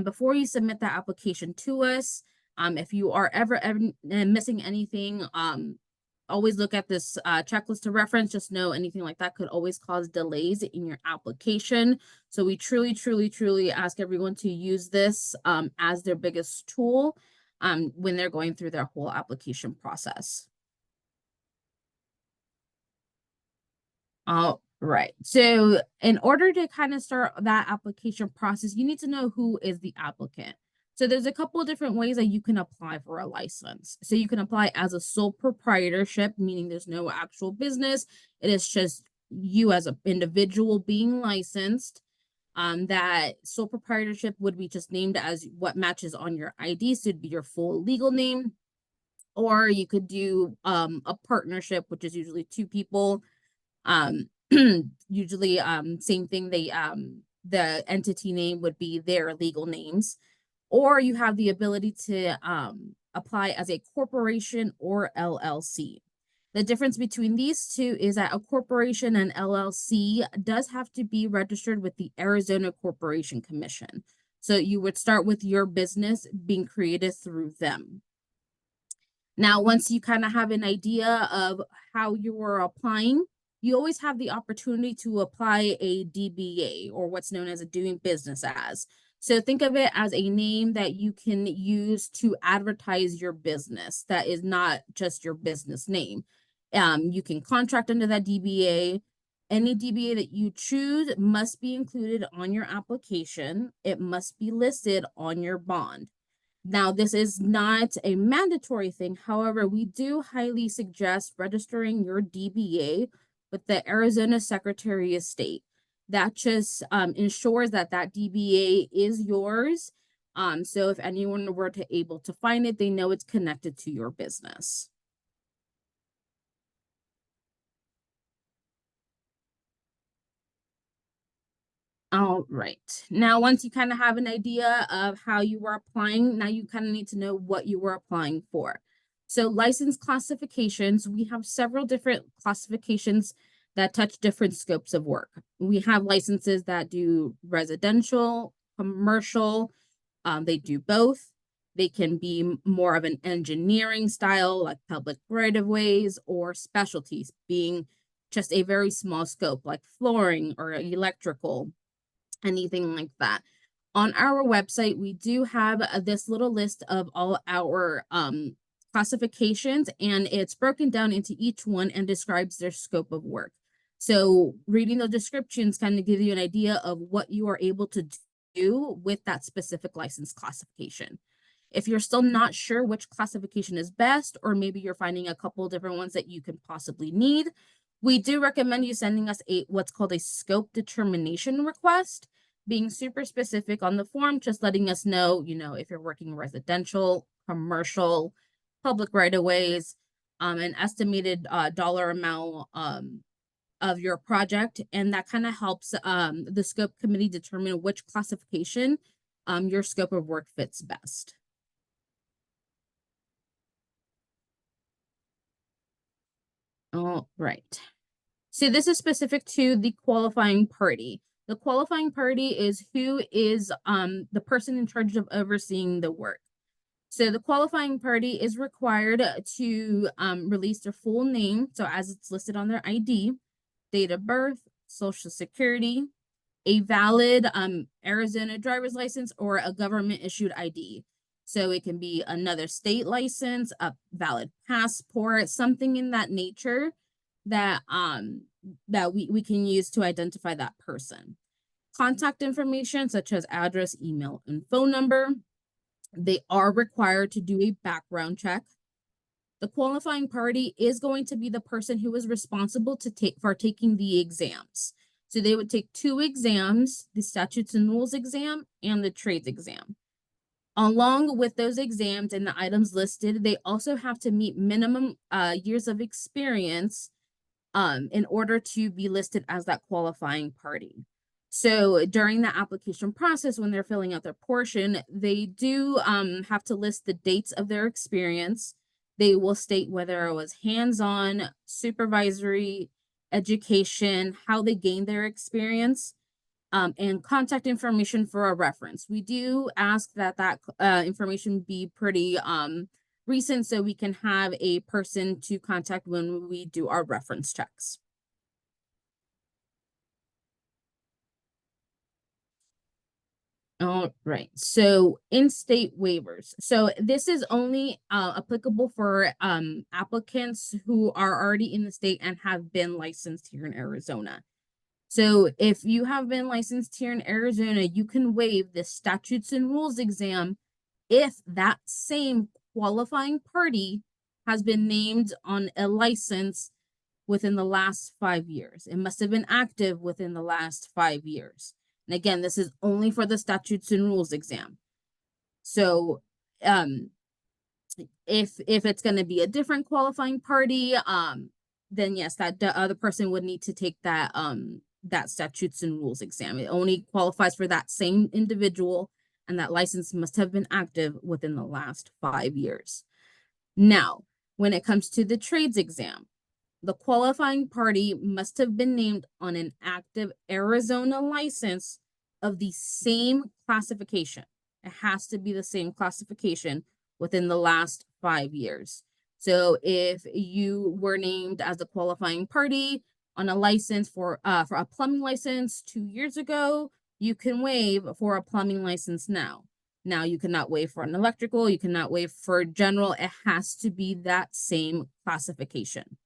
before you submit that application to us. If you are ever missing anything, always look at this checklist to reference. Just know anything like that could always cause delays in your application. So we truly ask everyone to use this as their biggest tool when they're going through their whole application process. All right. So in order to kind of start that application process, you need to know who is the applicant. So there's a couple of different ways that you can apply for a license. So you can apply as a sole proprietorship, meaning there's no actual business. It is just you as an individual being licensed. That sole proprietorship would be just named as what matches on your ID. So it'd be your full legal name. Or you could do a partnership, which is usually two people. Usually same thing, the entity name would be their legal names. Or you have the ability to apply as a corporation or LLC. The difference between these two is that a corporation and LLC does have to be registered with the Arizona Corporation Commission. So you would start with your business being created through them. Now, once you kind of have an idea of how you are applying, you always have the opportunity to apply a DBA, or what's known as a doing business as. So think of it as a name that you can use to advertise your business. That is not just your business name. You can contract under that DBA. Any DBA that you choose must be included on your application. It must be listed on your bond. Now, this is not a mandatory thing. However, we do highly suggest registering your DBA with the Arizona Secretary of State. That just ensures that that DBA is yours. So if anyone were to able to find it, they know it's connected to your business. All right. Now, once you kind of have an idea of how you were applying, now you kind of need to know what you were applying for. So license classifications, we have several different classifications that touch different scopes of work. We have licenses that do residential, commercial, they do both. They can be more of an engineering style, like public right-of-ways, or specialties, being just a very small scope, like flooring or electrical, anything like that. On our website, we do have this little list of all our classifications, and it's broken down into each one and describes their scope of work. So reading the descriptions kind of give you an idea of what you are able to do with that specific license classification. If you're still not sure which classification is best, or maybe you're finding a couple different ones that you can possibly need, we do recommend you sending us what's called a scope determination request, being super specific on the form, just letting us know, if you're working residential, commercial, public right-of-ways, an estimated dollar amount of your project, and that kind of helps the scope committee determine which classification your scope of work fits best. All right. So this is specific to the qualifying party. The qualifying party is who is the person in charge of overseeing the work. So the qualifying party is required to release their full name, so as it's listed on their ID, date of birth, social security, a valid Arizona driver's license, or a government issued ID. So it can be another state license, a valid passport, something in that nature that that we can use to identify that person. Contact information such as address, email, and phone number. They are required to do a background check. The qualifying party is going to be the person who is responsible for taking the exams. So they would take 2 exams, the statutes and rules exam and the trades exam. Along with those exams and the items listed, they also have to meet minimum years of experience in order to be listed as that qualifying party. So during the application process, when they're filling out their portion, they do have to list the dates of their experience. They will state whether it was hands-on, supervisory, education, how they gained their experience. and contact information for a reference. We do ask that information be pretty recent so we can have a person to contact when we do our reference checks. All right, so in-state waivers. So this is only applicable for applicants who are already in the state and have been licensed here in Arizona. So if you have been licensed here in Arizona, you can waive the statutes and rules exam if that same qualifying party has been named on a license within the last 5 years. It must have been active within the last 5 years. And again, this is only for the statutes and rules exam. So if it's going to be a different qualifying party, then yes, that the other person would need to take that that statutes and rules exam. It only qualifies for that same individual, and that license must have been active within the last 5 years. Now, when it comes to the trades exam, the qualifying party must have been named on an active Arizona license of the same classification. It has to be the same classification within the last 5 years. So if you were named as a qualifying party on a license for a plumbing license 2 years ago, you can waive for a plumbing license now. Now you cannot waive for an electrical, you cannot waive for general. It has to be that same classification.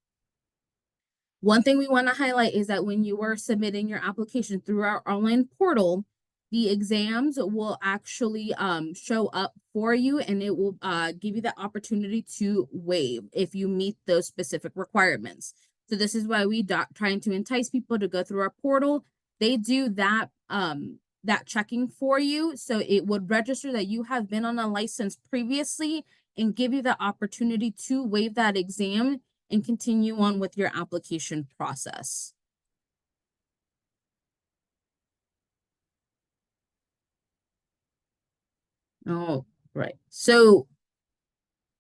One thing we want to highlight is that when you are submitting your application through our online portal, the exams will actually show up for you, and it will give you the opportunity to waive if you meet those specific requirements. So this is why we trying to entice people to go through our portal. They do that that checking for you, so it would register that you have been on a license previously and give you the opportunity to waive that exam and continue on with your application process. Oh, right. So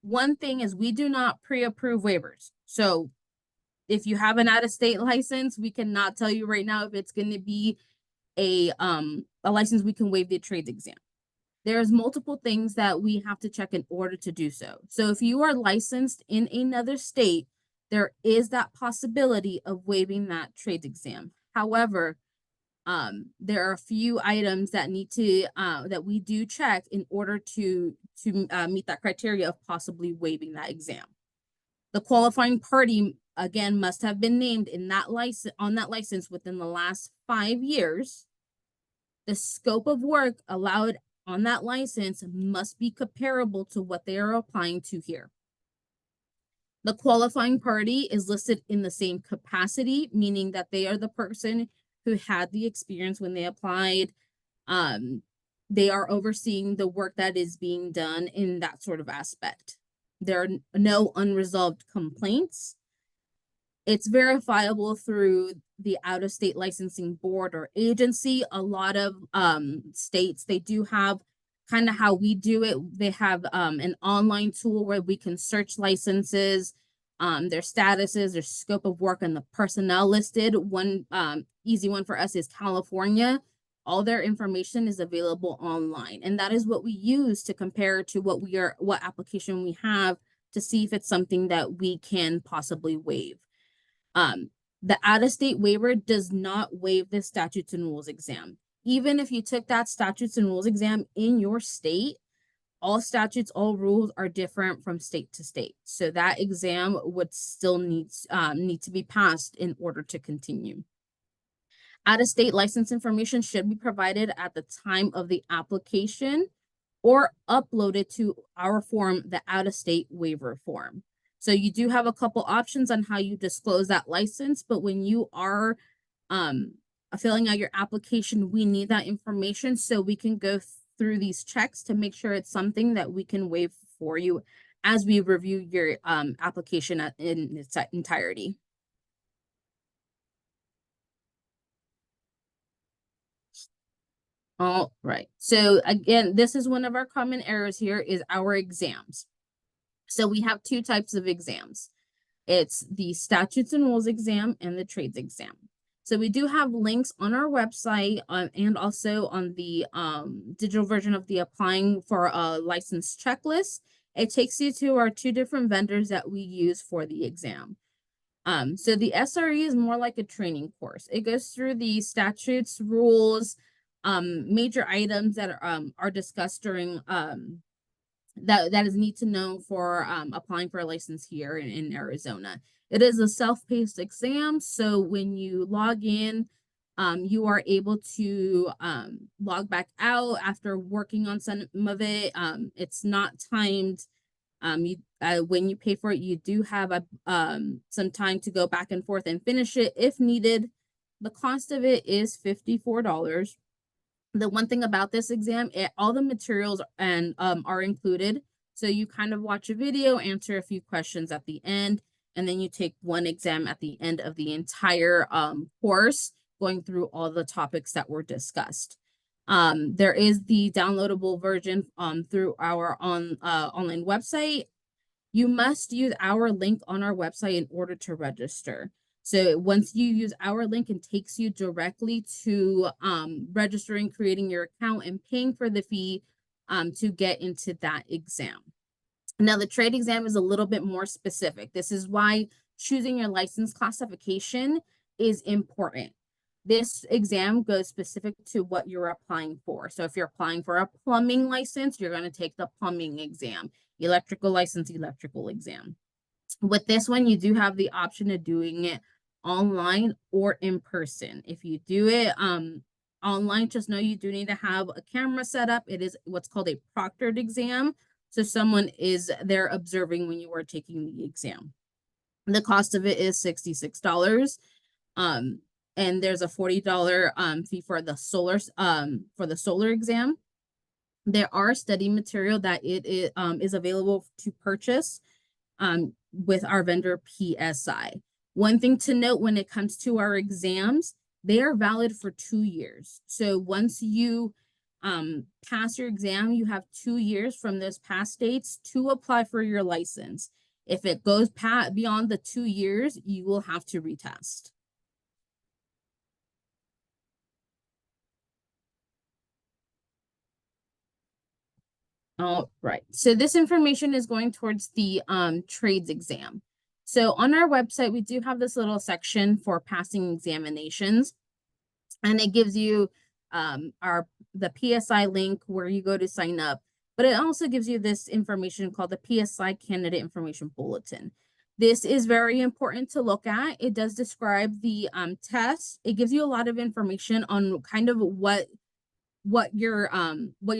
one thing is we do not pre-approve waivers. So if you have an out-of-state license, we cannot tell you right now if it's going to be a license we can waive the trades exam. There's multiple things that we have to check in order to do so. So if you are licensed in another state, there is that possibility of waiving that trades exam. However, there are a few items that need to that we do check in order to meet that criteria of possibly waiving that exam. The qualifying party again must have been named in that license on that license within the last 5 years. The scope of work allowed on that license must be comparable to what they are applying to here. The qualifying party is listed in the same capacity, meaning that they are the person who had the experience when they applied. They are overseeing the work that is being done in that sort of aspect. There are no unresolved complaints. It's verifiable through the out-of-state licensing board or agency. A lot of states, they do have kind of how we do it. They have an online tool where we can search licenses, their statuses, their scope of work, and the personnel listed. One easy one for us is California. All their information is available online, and that is what we use to compare to what application we have to see if it's something that we can possibly waive. The out-of-state waiver does not waive the statutes and rules exam. Even if you took that statutes and rules exam in your state, all statutes, all rules are different from state to state. So that exam would still need to be passed in order to continue. Out-of-state license information should be provided at the time of the application or uploaded to our form, the out-of-state waiver form. So you do have a couple options on how you disclose that license, but when you are filling out your application, we need that information so we can go through these checks to make sure it's something that we can waive for you as we review your application in its entirety. All right. So again, this is one of our common errors here is our exams. So we have 2 types of exams. It's the statutes and rules exam and the trades exam. So we do have links on our website and also on the digital version of the applying for a license checklist. It takes you to our two different vendors that we use for the exam. So the SRE is more like a training course. It goes through the statutes, rules, major items that are discussed during that is need to know for applying for a license here in Arizona. It is a self-paced exam, so when you log in, you are able to log back out after working on some of it. It's not timed. When you pay for it, you do have some time to go back and forth and finish it if needed. The cost of it is $54. The one thing about this exam, all the materials and are included. So you kind of watch a video, answer a few questions at the end, and then you take one exam at the end of the entire course, going through all the topics that were discussed. There is the downloadable version through our online website. You must use our link on our website in order to register. So once you use our link, it takes you directly to registering, creating your account, and paying for the fee to get into that exam. Now, the trade exam is a little bit more specific. This is why choosing your license classification is important. This exam goes specific to what you're applying for. So if you're applying for a plumbing license, you're going to take the plumbing exam. Electrical license, electrical exam. With this one, you do have the option of doing it online or in person. If you do it online, just know you do need to have a camera set up. It is what's called a proctored exam. So someone is there observing when you are taking the exam. The cost of it is $66. And there's a $40 fee for the solar exam. There are study material that is available to purchase with our vendor PSI. One thing to note when it comes to our exams, they are valid for 2 years. So once you pass your exam, you have 2 years from those past dates to apply for your license. If it goes beyond the 2 years, you will have to retest. All right, so this information is going towards the trades exam. So on our website, we do have this little section for passing examinations, and it gives you the PSI link where you go to sign up, but it also gives you this information called the PSI Candidate Information Bulletin. This is very important to look at. It does describe the test. It gives you a lot of information on kind of what your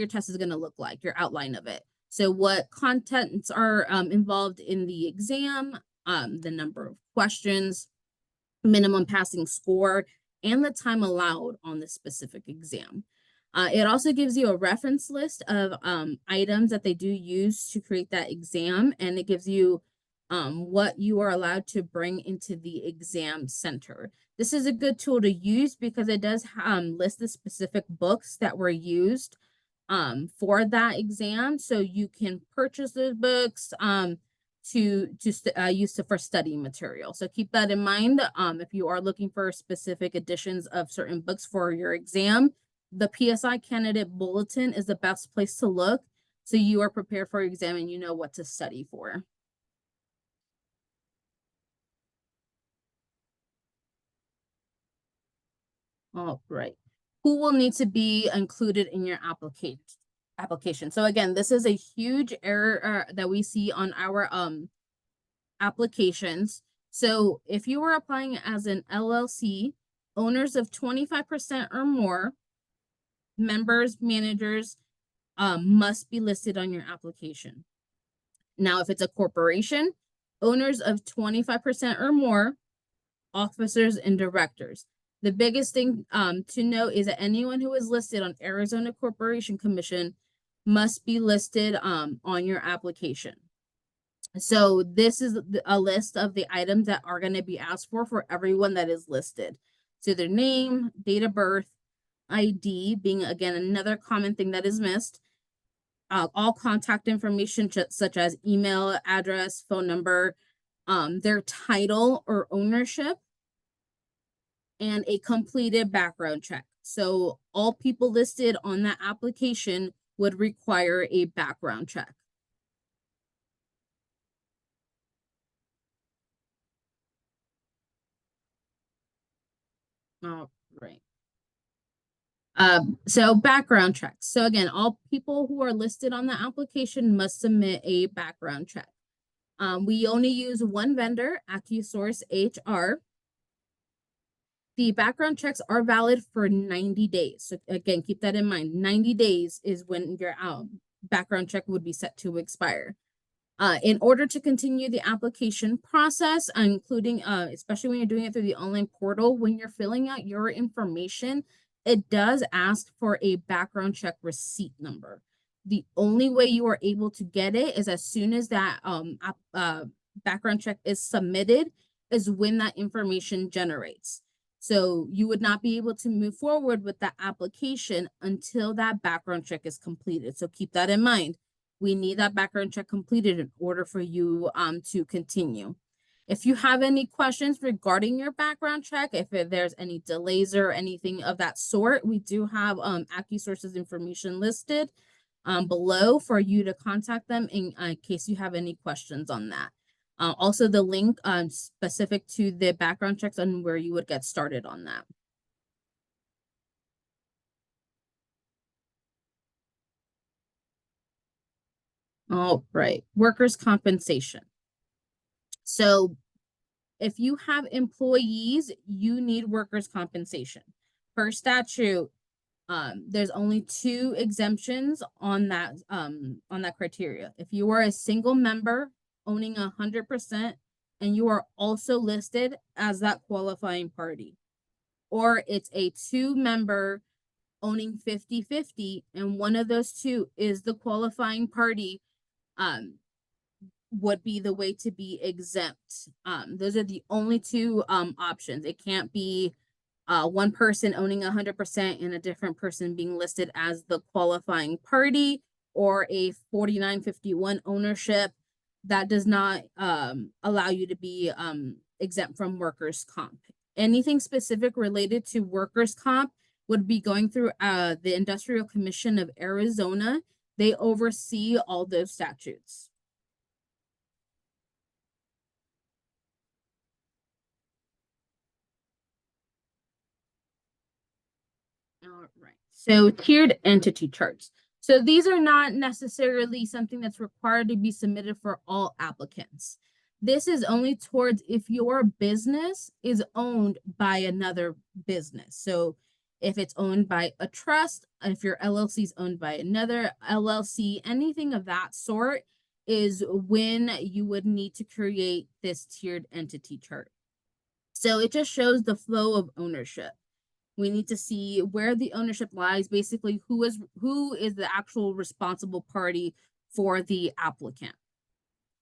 test is going to look like, your outline of it. So what contents are involved in the exam, the number of questions, minimum passing score, and the time allowed on the specific exam. It also gives you a reference list of items that they do use to create that exam, and it gives you what you are allowed to bring into the exam center. This is a good tool to use because it does list the specific books that were used for that exam. So you can purchase those books to use for study material. So keep that in mind. If you are looking for specific editions of certain books for your exam, the PSI Candidate Bulletin is the best place to look so you are prepared for your exam and you know what to study for. All right. Who will need to be included in your application? So again, this is a huge error that we see on our applications. So if you are applying as an LLC, owners of 25% or more, members, managers must be listed on your application. Now, if it's a corporation, owners of 25% or more, officers and directors. The biggest thing to note is that anyone who is listed on Arizona Corporation Commission must be listed on your application. So this is a list of the items that are going to be asked for everyone that is listed. So their name, date of birth, ID being, again, another common thing that is missed. All contact information such as email, address, phone number, their title or ownership. and a completed background check. So all people listed on that application would require a background check. All right. So background checks. So again, all people who are listed on the application must submit a background check. We only use one vendor, AccuSource HR. The background checks are valid for 90 days. So again, keep that in mind. 90 days is when your background check would be set to expire. In order to continue the application process, including especially when you're doing it through the online portal, when you're filling out your information, it does ask for a background check receipt number. The only way you are able to get it is as soon as that background check is submitted, is when that information generates. So you would not be able to move forward with that application until that background check is completed. So keep that in mind. We need that background check completed in order for you to continue. If you have any questions regarding your background check, if there's any delays or anything of that sort, we do have AccuSource's information listed below for you to contact them in case you have any questions on that. Also, the link specific to the background checks and where you would get started on that. All right, workers' compensation. So if you have employees, you need workers' compensation. Per statute, there's only 2 exemptions on that criteria. If you are a single member owning 100% and you are also listed as that qualifying party, or it's a 2-member owning 50-50 and one of those 2 is the qualifying party, would be the way to be exempt. Those are the only 2 options. It can't be one person owning 100% and a different person being listed as the qualifying party, or a 49-51 ownership. That does not allow you to be exempt from workers' comp. Anything specific related to workers' comp would be going through the Industrial Commission of Arizona. They oversee all those statutes. All right. So tiered entity charts. So these are not necessarily something that's required to be submitted for all applicants. This is only towards if your business is owned by another business. So if it's owned by a trust, if your LLC is owned by another LLC, anything of that sort is when you would need to create this tiered entity chart. So it just shows the flow of ownership. We need to see where the ownership lies, basically who is the actual responsible party for the applicant.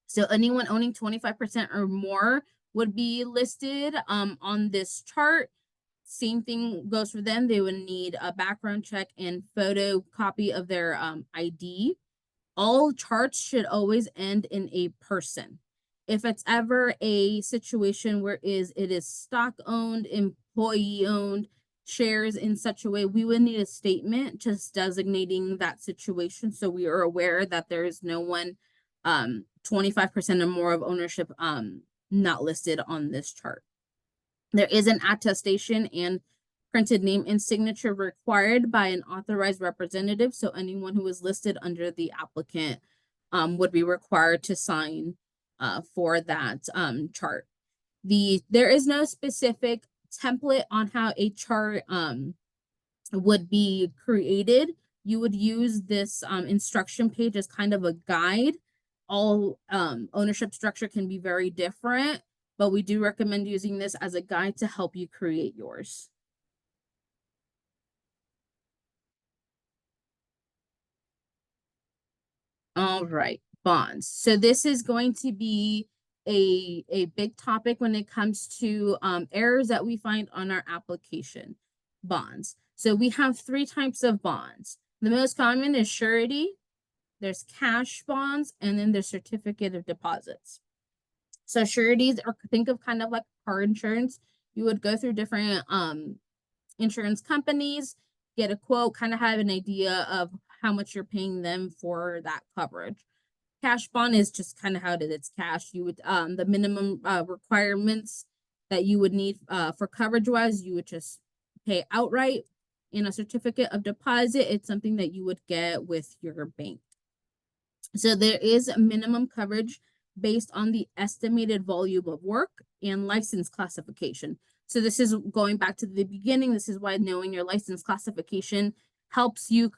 So anyone owning 25% or more would be listed on this chart. Same thing goes for them. They would need a background check and photocopy of their ID. All charts should always end in a person. If it's ever a situation where it is stock owned, employee owned, shares in such a way, we would need a statement just designating that situation so we are aware that there is no one 25% or more of ownership not listed on this chart. There is an attestation and printed name and signature required by an authorized representative. So anyone who is listed under the applicant would be required to sign for that chart. There is no specific template on how a chart would be created. You would use this instruction page as kind of a guide. All ownership structure can be very different, but we do recommend using this as a guide to help you create yours. All right, bonds. So this is going to be a big topic when it comes to errors that we find on our application. Bonds. So we have 3 types of bonds. The most common is surety, there's cash bonds, and then there's certificate of deposits. So sureties, or think of kind of like car insurance. You would go through different insurance companies, get a quote, kind of have an idea of how much you're paying them for that coverage. Cash bond is just kind of how it is. It's cash. You would the minimum requirements that you would need for coverage wise, you would just pay outright. In a certificate of deposit, it's something that you would get with your bank. So there is a minimum coverage based on the estimated volume of work and license classification. So this is going back to the beginning. This is why knowing your license classification helps you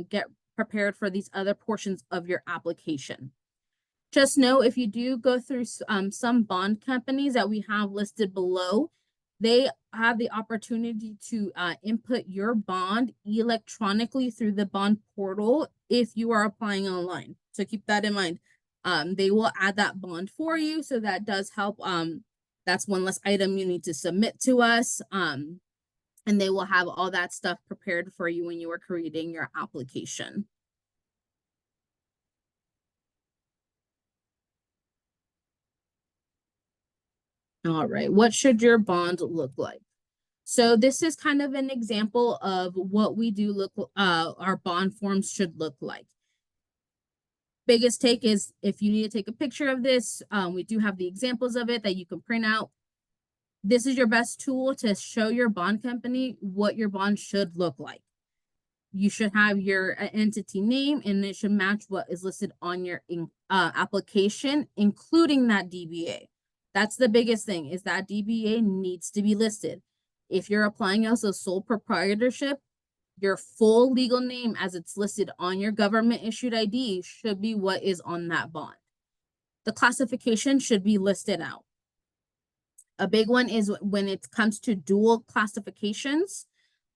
get prepared for these other portions of your application. Just know if you do go through some bond companies that we have listed below, they have the opportunity to input your bond electronically through the bond portal if you are applying online. So keep that in mind. They will add that bond for you. So that does help. That's one less item you need to submit to us. And they will have all that stuff prepared for you when you are creating your application. All right, what should your bond look like? So this is kind of an example of what we do look, our bond forms should look like. Biggest take is if you need to take a picture of this, we do have the examples of it that you can print out. This is your best tool to show your bond company what your bond should look like. You should have your entity name and it should match what is listed on your application, including that DBA. That's the biggest thing is that DBA needs to be listed. If you're applying as a sole proprietorship, your full legal name as it's listed on your government issued ID should be what is on that bond. The classification should be listed out. A big one is when it comes to dual classifications,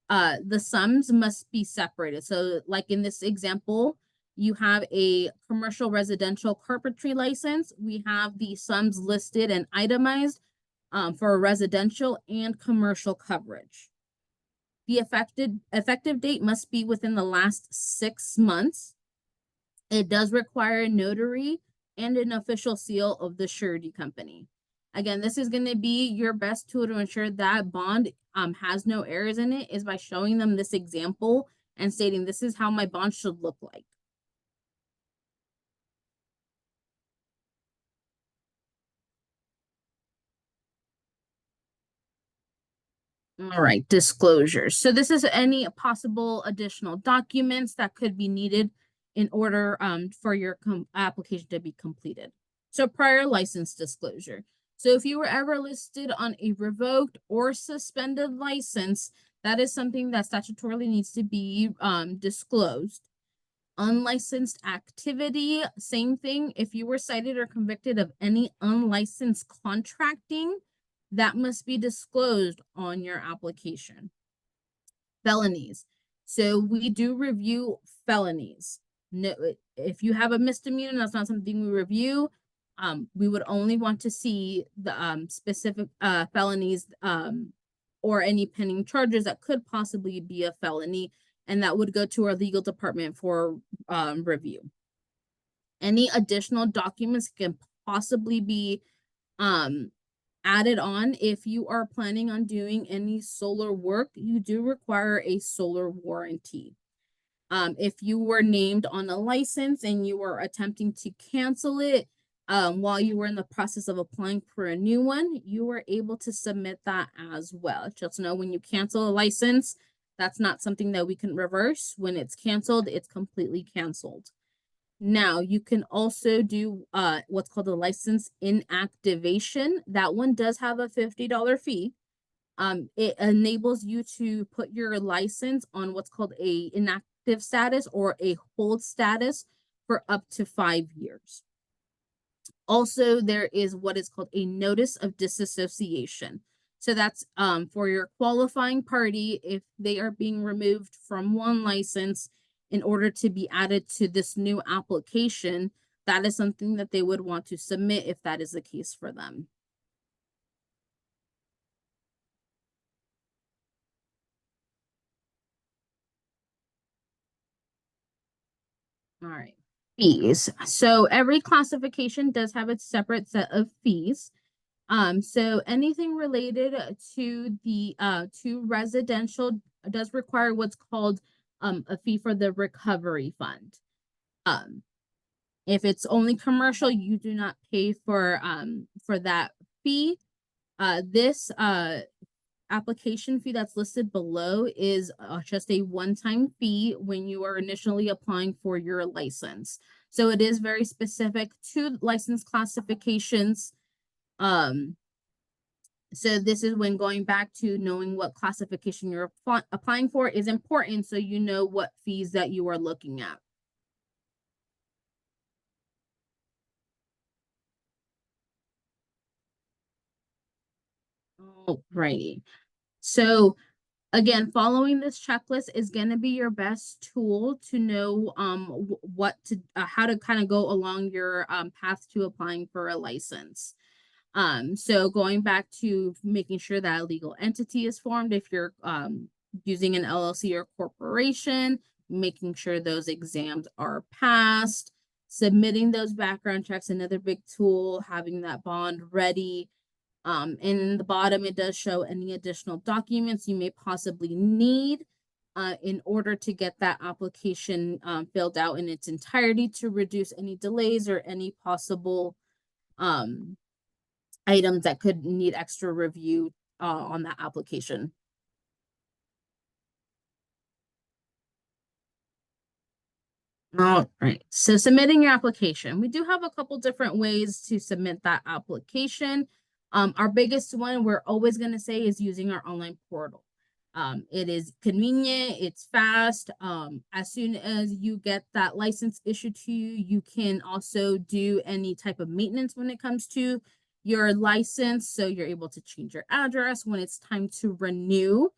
the sums must be separated. So like in this example, you have a commercial residential carpentry license. We have the sums listed and itemized for a residential and commercial coverage. The effective date must be within the last 6 months. It does require a notary and an official seal of the surety company. Again, this is going to be your best tool to ensure that bond has no errors in it is by showing them this example and stating this is how my bond should look like. All right, disclosures. So this is any possible additional documents that could be needed in order for your application to be completed. So prior license disclosure. So if you were ever listed on a revoked or suspended license, that is something that statutorily needs to be disclosed. Unlicensed activity, same thing. If you were cited or convicted of any unlicensed contracting, that must be disclosed on your application. Felonies. So we do review felonies. No, if you have a misdemeanor, that's not something we review. We would only want to see the specific felonies or any pending charges that could possibly be a felony, and that would go to our legal department for review. Any additional documents can possibly be added on. If you are planning on doing any solar work, you do require a solar warranty. If you were named on a license and you were attempting to cancel it while you were in the process of applying for a new one, you were able to submit that as well. Just know when you cancel a license, that's not something that we can reverse. When it's canceled, it's completely canceled. Now, you can also do what's called a license inactivation. That one does have a $50 fee. It enables you to put your license on what's called a inactive status or a hold status for up to 5 years. Also, there is what is called a notice of disassociation. So that's for your qualifying party if they are being removed from one license in order to be added to this new application. That is something that they would want to submit if that is the case for them. All right, fees. So every classification does have its separate set of fees. So anything related to the to residential does require what's called a fee for the recovery fund. Um, if it's only commercial, you do not pay for that fee. This application fee that's listed below is just a one-time fee when you are initially applying for your license. So it is very specific to license classifications. Um, so this is when going back to knowing what classification you're applying for is important so you know what fees that you are looking at. Alrighty. So again, following this checklist is going to be your best tool to know what to how to kind of go along your path to applying for a license. So going back to making sure that a legal entity is formed if you're using an LLC or corporation, making sure those exams are passed, submitting those background checks, another big tool, having that bond ready. And in the bottom, it does show any additional documents you may possibly need in order to get that application filled out in its entirety to reduce any delays or any possible um, items that could need extra review on that application. All right, so submitting your application. We do have a couple different ways to submit that application. Our biggest one we're always going to say is using our online portal. It is convenient, it's fast. As soon as you get that license issued to you, you can also do any type of maintenance when it comes to your license. So you're able to change your address when it's time to renew.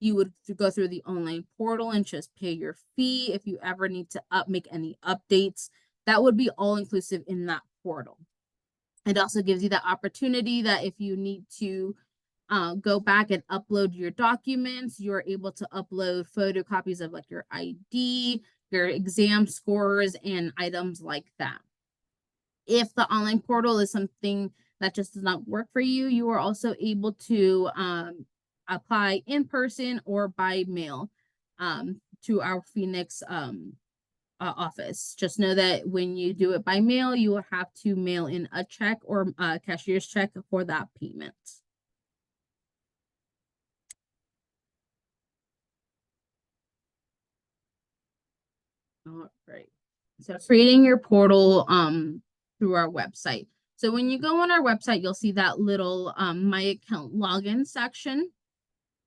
You would go through the online portal and just pay your fee. If you ever need to make any updates, that would be all inclusive in that portal. It also gives you the opportunity that if you need to go back and upload your documents, you're able to upload photocopies of like your ID, your exam scores, and items like that. If the online portal is something that just does not work for you, you are also able to apply in person or by mail to our Phoenix office. Just know that when you do it by mail, you will have to mail in a check or a cashier's check for that payment. All right. So creating your portal through our website. So when you go on our website, you'll see that little my account login section.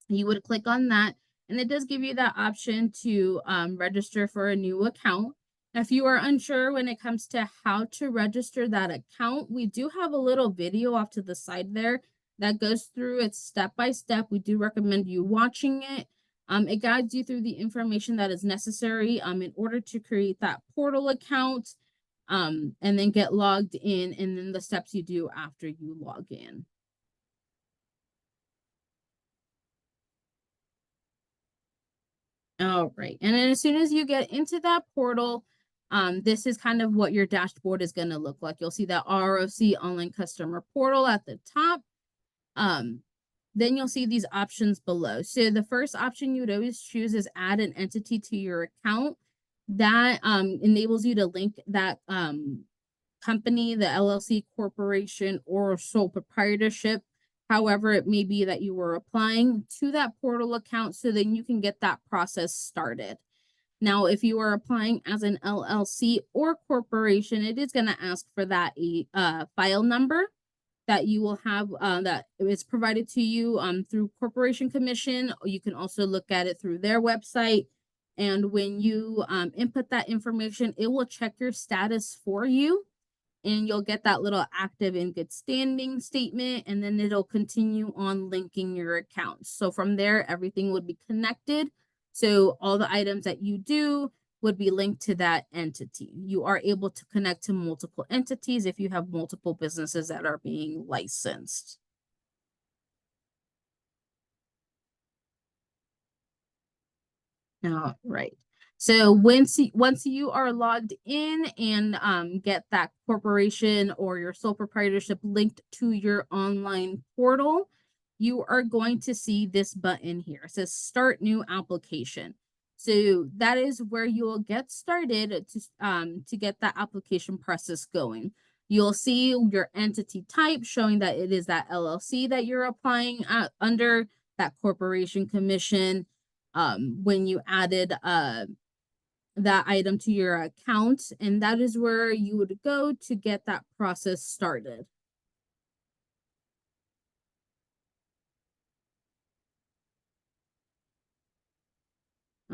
You would click on that, and it does give you that option to register for a new account. If you are unsure when it comes to how to register that account, we do have a little video off to the side there that goes through it step by step. We do recommend you watching it. It guides you through the information that is necessary in order to create that portal account and then get logged in, and then the steps you do after you log in. All right. And then as soon as you get into that portal, this is kind of what your dashboard is going to look like. You'll see that ROC online customer portal at the top. Then you'll see these options below. So the first option you would always choose is add an entity to your account. That enables you to link that company, the LLC corporation, or sole proprietorship, however it may be that you were applying to that portal account so then you can get that process started. Now, if you are applying as an LLC or corporation, it is going to ask for that file number that you will have that is provided to you through Corporation Commission. You can also look at it through their website. And when you input that information, it will check your status for you, and you'll get that little active in good standing statement, and then it'll continue on linking your accounts. So from there, everything would be connected. So all the items that you do would be linked to that entity. You are able to connect to multiple entities if you have multiple businesses that are being licensed. All right. So once you are logged in and get that corporation or your sole proprietorship linked to your online portal, you are going to see this button here. It says Start New Application. So that is where you will get started to get that application process going. You'll see your entity type showing that it is that LLC that you're applying under, that corporation commission. When you added that item to your account, and that is where you would go to get that process started.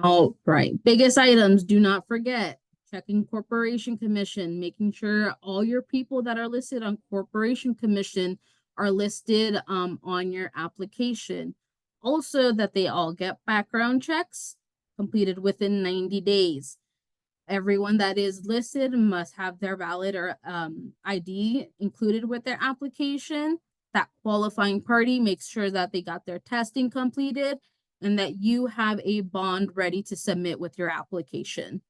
All right, biggest items, do not forget checking corporation commission, making sure all your people that are listed on corporation commission are listed on your application. Also, that they all get background checks completed within 90 days. Everyone that is listed must have their valid or ID included with their application. That qualifying party makes sure that they got their testing completed and that you have a bond ready to submit with your application.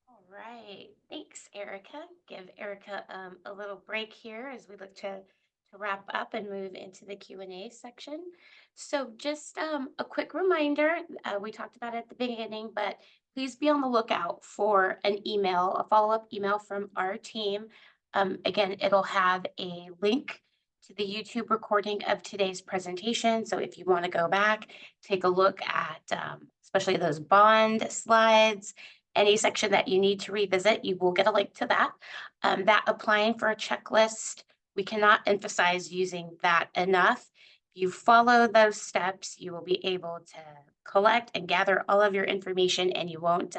All right, thanks, Erica. Give Erica a little break here as we look to wrap up and move into the Q&A section. So just a quick reminder, we talked about it at the beginning, but please be on the lookout for an email, a follow-up email from our team. Again, it'll have a link to the YouTube recording of today's presentation. So if you want to go back, take a look at especially those bond slides, any section that you need to revisit, you will get a link to that. That applying for a checklist, we cannot emphasize using that enough. If you follow those steps, you will be able to collect and gather all of your information, and you won't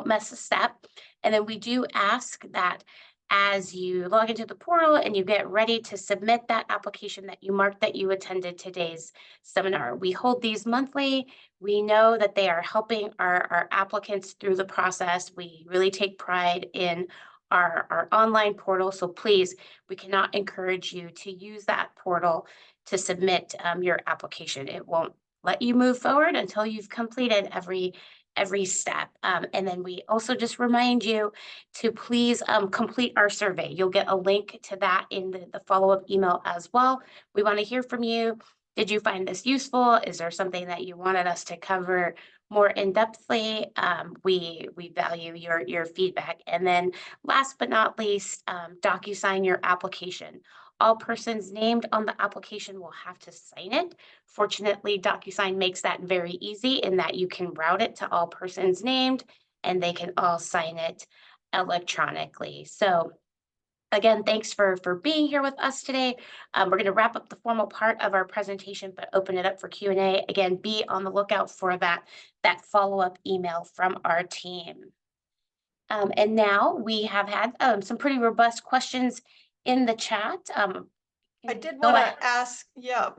miss a step. And then we do ask that as you log into the portal and you get ready to submit that application, that you mark that you attended today's seminar. We hold these monthly. We know that they are helping our applicants through the process. We really take pride in our online portal. So please, we cannot encourage you to use that portal to submit your application. It won't let you move forward until you've completed every step. And then we also just remind you to please complete our survey. You'll get a link to that in the follow-up email as well. We want to hear from you. Did you find this useful? Is there something that you wanted us to cover more in-depthly? We value your feedback. And then last but not least, DocuSign your application. All persons named on the application will have to sign it. Fortunately, DocuSign makes that very easy in that you can route it to all persons named and they can all sign it electronically. So again, thanks for being here with us today. We're going to wrap up the formal part of our presentation, but open it up for Q&A. Again, be on the lookout for that follow-up email from our team. And now we have had some pretty robust questions in the chat. I did want to ask, yeah,